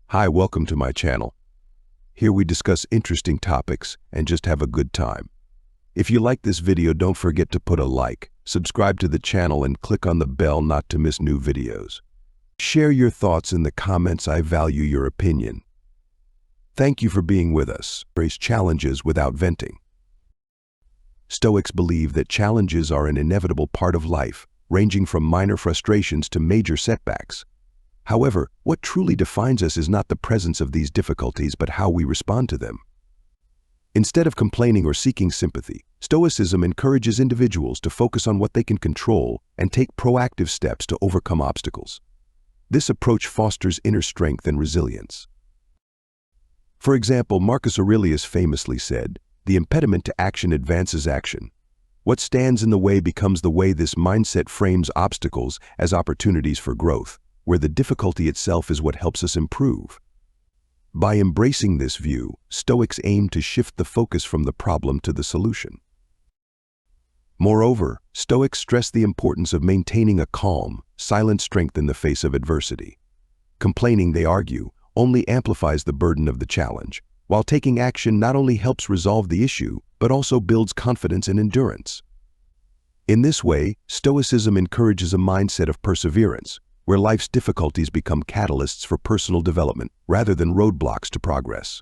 Hi, welcome to my channel. Here we discuss interesting topics and just have a good time. If you like this video, don't forget to put a like, subscribe to the channel, and click on the bell not to miss new videos. Share your thoughts in the comments. I value your opinion. Thank you for being with us. Embrace challenges without venting. Stoics believe that challenges are an inevitable part of life, ranging from minor frustrations to major setbacks. However, what truly defines us is not the presence of these difficulties, but how we respond to them. Instead of complaining or seeking sympathy, Stoicism encourages individuals to focus on what they can control and take proactive steps to overcome obstacles. This approach fosters inner strength and resilience. For example, Marcus Aurelius famously said, "The impediment to action advances action. What stands in the way becomes the way." This mindset frames obstacles as opportunities for growth, where the difficulty itself is what helps us improve. By embracing this view, Stoics aim to shift the focus from the problem to the solution. Moreover, Stoics stress the importance of maintaining a calm, silent strength in the face of adversity. Complaining, they argue, only amplifies the burden of the challenge, while taking action not only helps resolve the issue, but also builds confidence and endurance. In this way, Stoicism encourages a mindset of perseverance, where life's difficulties become catalysts for personal development rather than roadblocks to progress.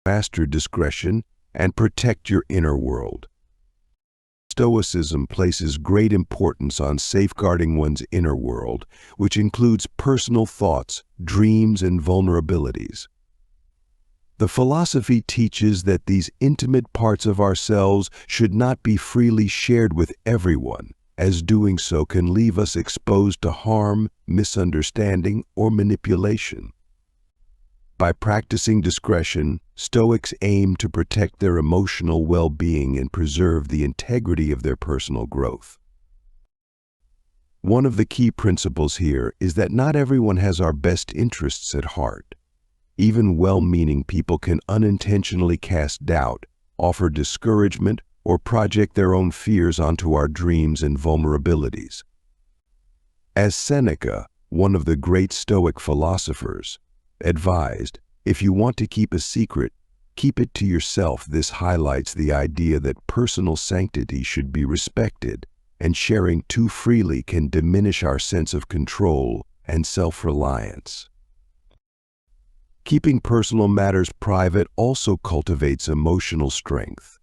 Master discretion and protect your inner world. Stoicism places great importance on safeguarding one's inner world, which includes personal thoughts, dreams, and vulnerabilities. The philosophy teaches that these intimate parts of ourselves should not be freely shared with everyone, as doing so can leave us exposed to harm, misunderstanding, or manipulation. By practicing discretion, Stoics aim to protect their emotional well-being and preserve the integrity of their personal growth. One of the key principles here is that not everyone has our best interests at heart. Even well-meaning people can unintentionally cast doubt, offer discouragement, or project their own fears onto our dreams and vulnerabilities. As Seneca, one of the great Stoic philosophers, advised, if you want to keep a secret, keep it to yourself. This highlights the idea that personal sanctity should be respected, and sharing too freely can diminish our sense of control and self-reliance. Keeping personal matters private also cultivates emotional strength.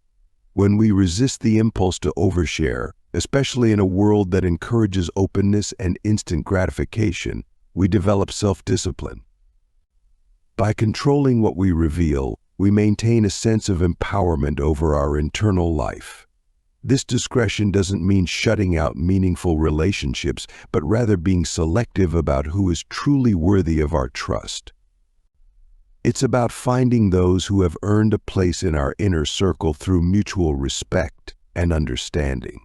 When we resist the impulse to overshare, especially in a world that encourages openness and instant gratification, we develop self-discipline. By controlling what we reveal, we maintain a sense of empowerment over our internal life. This discretion doesn't mean shutting out meaningful relationships, but rather being selective about who is truly worthy of our trust. It's about finding those who have earned a place in our inner circle through mutual respect and understanding.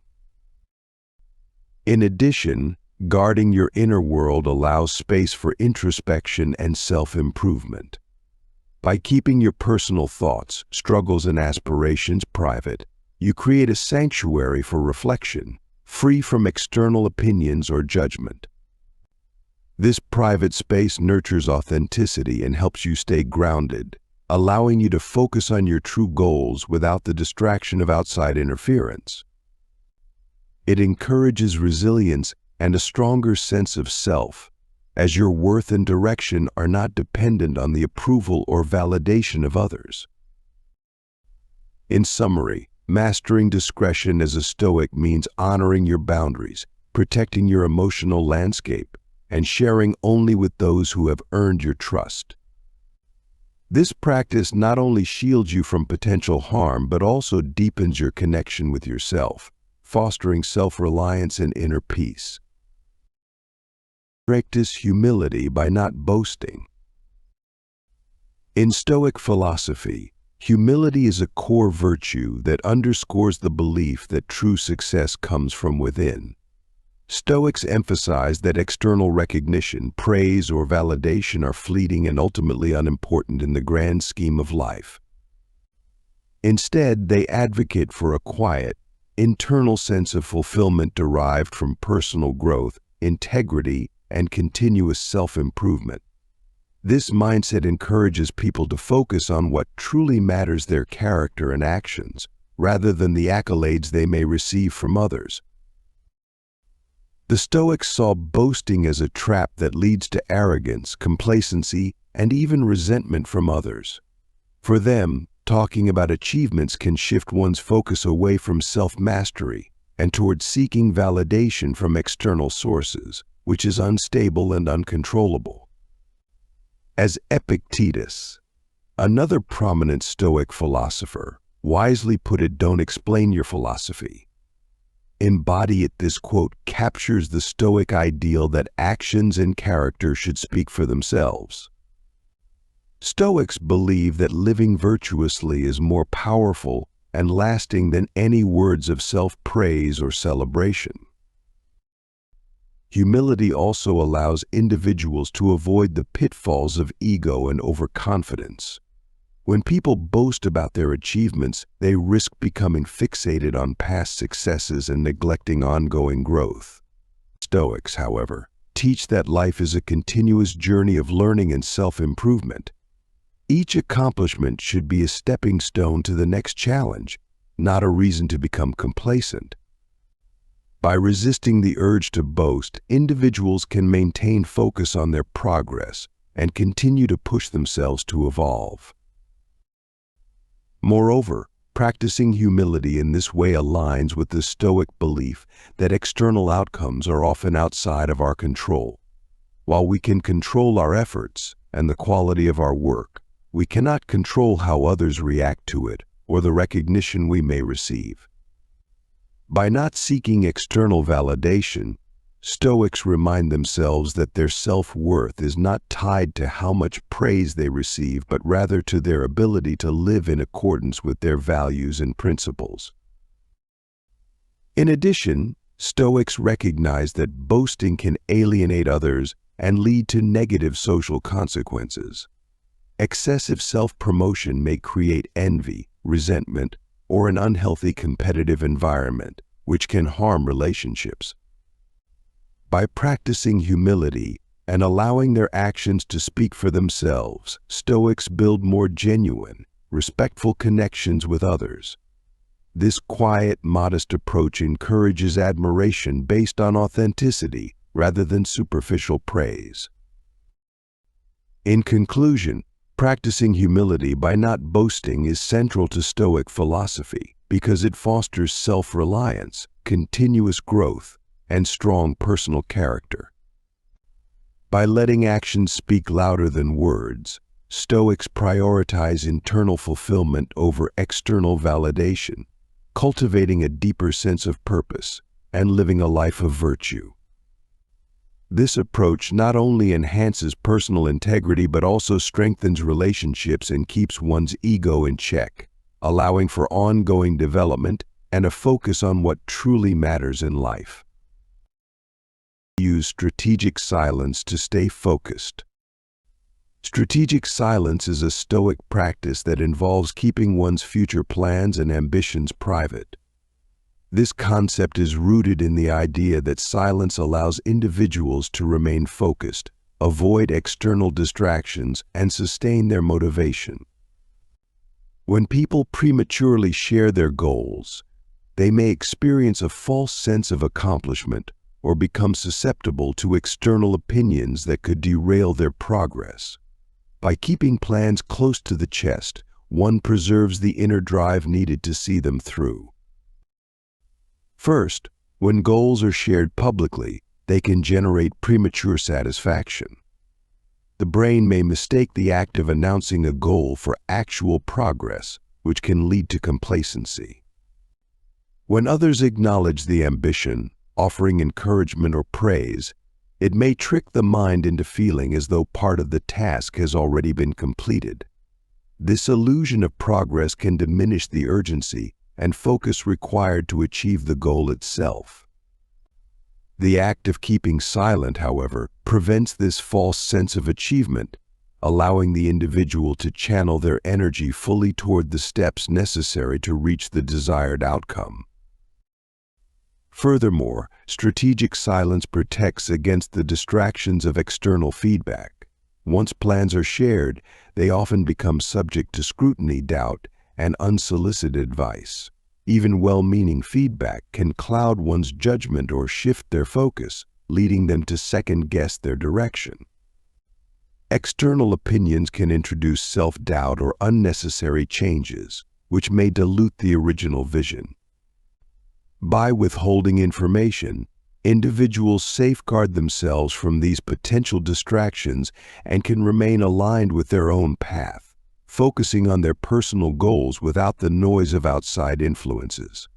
In addition, guarding your inner world allows space for introspection and self-improvement. By keeping your personal thoughts, struggles, and aspirations private, you create a sanctuary for reflection, free from external opinions or judgment. This private space nurtures authenticity and helps you stay grounded, allowing you to focus on your true goals without the distraction of outside interference. It encourages resilience and a stronger sense of self, as your worth and direction are not dependent on the approval or validation of others. In summary, mastering discretion as a Stoic means honoring your boundaries, protecting your emotional landscape, and sharing only with those who have earned your trust. This practice not only shields you from potential harm, but also deepens your connection with yourself, fostering self-reliance and inner peace. Practice humility by not boasting. In Stoic philosophy, humility is a core virtue that underscores the belief that true success comes from within. Stoics emphasize that external recognition, praise, or validation are fleeting and ultimately unimportant in the grand scheme of life. Instead, they advocate for a quiet, internal sense of fulfillment derived from personal growth, integrity, and continuous self-improvement. This mindset encourages people to focus on what truly matters: their character and actions, rather than the accolades they may receive from others. The Stoics saw boasting as a trap that leads to arrogance, complacency, and even resentment from others. For them, talking about achievements can shift one's focus away from self-mastery and toward seeking validation from external sources, which is unstable and uncontrollable. As Epictetus, another prominent Stoic philosopher, wisely put it, "Don't explain your philosophy. Embody it." This quote captures the Stoic ideal that actions and character should speak for themselves. Stoics believe that living virtuously is more powerful and lasting than any words of self-praise or celebration. Humility also allows individuals to avoid the pitfalls of ego and overconfidence. When people boast about their achievements, they risk becoming fixated on past successes and neglecting ongoing growth. Stoics, however, teach that life is a continuous journey of learning and self-improvement. Each accomplishment should be a stepping stone to the next challenge, not a reason to become complacent. By resisting the urge to boast, individuals can maintain focus on their progress and continue to push themselves to evolve. Moreover, practicing humility in this way aligns with the Stoic belief that external outcomes are often outside of our control. While we can control our efforts and the quality of our work, we cannot control how others react to it or the recognition we may receive. By not seeking external validation, Stoics remind themselves that their self-worth is not tied to how much praise they receive, but rather to their ability to live in accordance with their values and principles. In addition, Stoics recognize that boasting can alienate others and lead to negative social consequences. Excessive self-promotion may create envy, resentment, or an unhealthy competitive environment, which can harm relationships. By practicing humility and allowing their actions to speak for themselves, Stoics build more genuine, respectful connections with others. This quiet, modest approach encourages admiration based on authenticity rather than superficial praise. In conclusion, practicing humility by not boasting is central to Stoic philosophy because it fosters self-reliance, continuous growth, and strong personal character. By letting actions speak louder than words, Stoics prioritize internal fulfillment over external validation, cultivating a deeper sense of purpose and living a life of virtue. This approach not only enhances personal integrity but also strengthens relationships and keeps one's ego in check, allowing for ongoing development and a focus on what truly matters in life. Use strategic silence to stay focused. Strategic silence is a Stoic practice that involves keeping one's future plans and ambitions private. This concept is rooted in the idea that silence allows individuals to remain focused, avoid external distractions, and sustain their motivation. When people prematurely share their goals, they may experience a false sense of accomplishment or become susceptible to external opinions that could derail their progress. By keeping plans close to the chest, one preserves the inner drive needed to see them through. First, when goals are shared publicly, they can generate premature satisfaction. The brain may mistake the act of announcing a goal for actual progress, which can lead to complacency. When others acknowledge the ambition, offering encouragement or praise, it may trick the mind into feeling as though part of the task has already been completed. This illusion of progress can diminish the urgency and focus required to achieve the goal itself. The act of keeping silent, however, prevents this false sense of achievement, allowing the individual to channel their energy fully toward the steps necessary to reach the desired outcome. Furthermore, strategic silence protects against the distractions of external feedback. Once plans are shared, they often become subject to scrutiny, doubt, and unsolicited advice. Even well-meaning feedback can cloud one's judgment or shift their focus, leading them to second-guess their direction. External opinions can introduce self-doubt or unnecessary changes, which may dilute the original vision. By withholding information, individuals safeguard themselves from these potential distractions and can remain aligned with their own path, focusing on their personal goals without the noise of outside influences.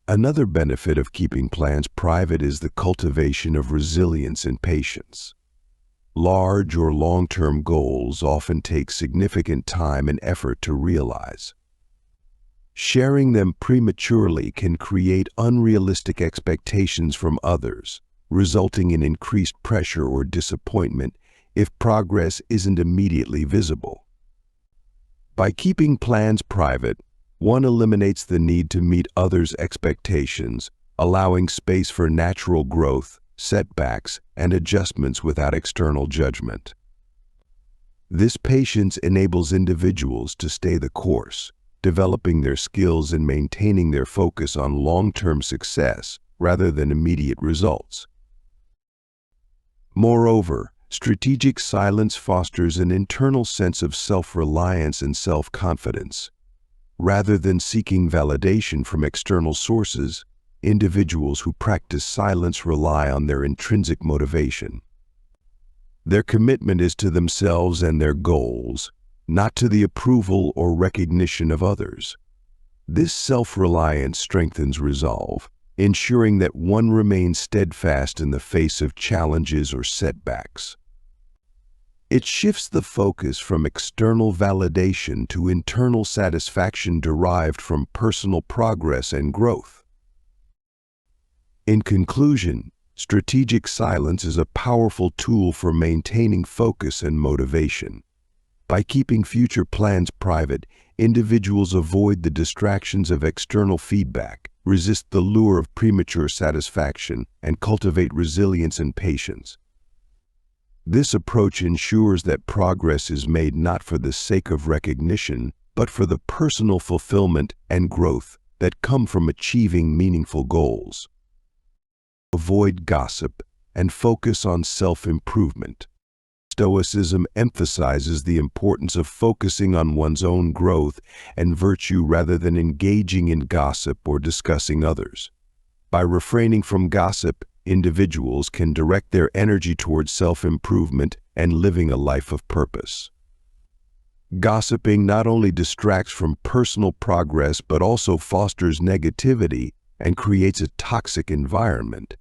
Another benefit of keeping plans private is the cultivation of resilience and patience. Large or long-term goals often take significant time and effort to realize. Sharing them prematurely can create unrealistic expectations from others, resulting in increased pressure or disappointment if progress isn't immediately visible. By keeping plans private, one eliminates the need to meet others' expectations, allowing space for natural growth, setbacks, and adjustments without external judgment. This patience enables individuals to stay the course, developing their skills and maintaining their focus on long-term success rather than immediate results. Moreover, strategic silence fosters an internal sense of self-reliance and self-confidence. Rather than seeking validation from external sources, individuals who practice silence rely on their intrinsic motivation. Their commitment is to themselves and their goals, not to the approval or recognition of others. This self-reliance strengthens resolve, ensuring that one remains steadfast in the face of challenges or setbacks. It shifts the focus from external validation to internal satisfaction derived from personal progress and growth. In conclusion, strategic silence is a powerful tool for maintaining focus and motivation. By keeping future plans private, individuals avoid the distractions of external feedback, resist the lure of premature satisfaction, and cultivate resilience and patience. This approach ensures that progress is made not for the sake of recognition, but for the personal fulfillment and growth that come from achieving meaningful goals. Avoid gossip and focus on self-improvement. Stoicism emphasizes the importance of focusing on one's own growth and virtue rather than engaging in gossip or discussing others. By refraining from gossip, individuals can direct their energy towards self-improvement and living a life of purpose. Gossiping not only distracts from personal progress but also fosters negativity and creates a toxic environment.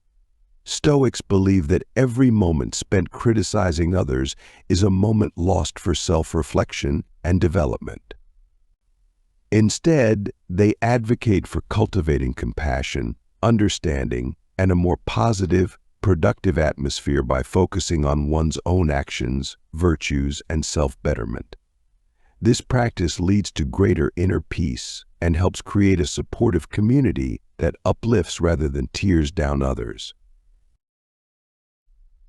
Stoics believe that every moment spent criticizing others is a moment lost for self-reflection and development. Instead, they advocate for cultivating compassion, understanding, and a more positive, productive atmosphere by focusing on one's own actions, virtues, and self-betterment. This practice leads to greater inner peace and helps create a supportive community that uplifts rather than tears down others.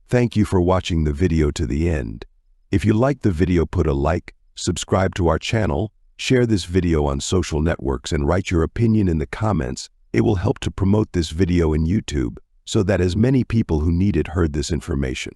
Thank you for watching the video to the end. If you liked the video, put a like, subscribe to our channel, share this video on social networks, and write your opinion in the comments. It will help to promote this video in YouTube so that as many people who need it heard this information.